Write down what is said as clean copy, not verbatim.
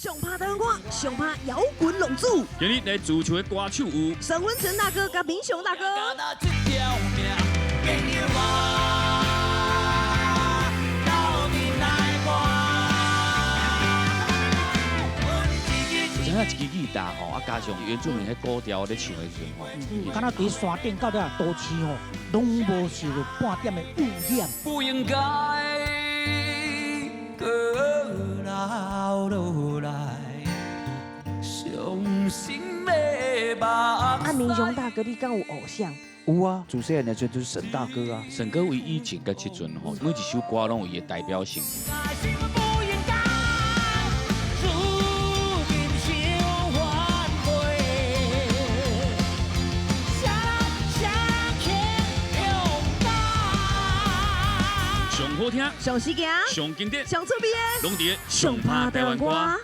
上拍台湾歌，上拍摇滚龙珠。今日来自唱的歌手有沈文成大哥甲民雄大哥。像一支吉他吼，啊加上原住民迄古调咧唱的时阵吼，敢若伫山顶到了都市吼，拢无受到半点的污染。不应该搁流落来，伤心的目。啊，民雄大哥，你敢有偶像？有啊，主持人的就就是沈大哥啊。沈哥为以前甲即阵吼，每一首歌拢有伊的代表性。上好听、上时行、上经典、上出名的，拢伫上拍台湾歌。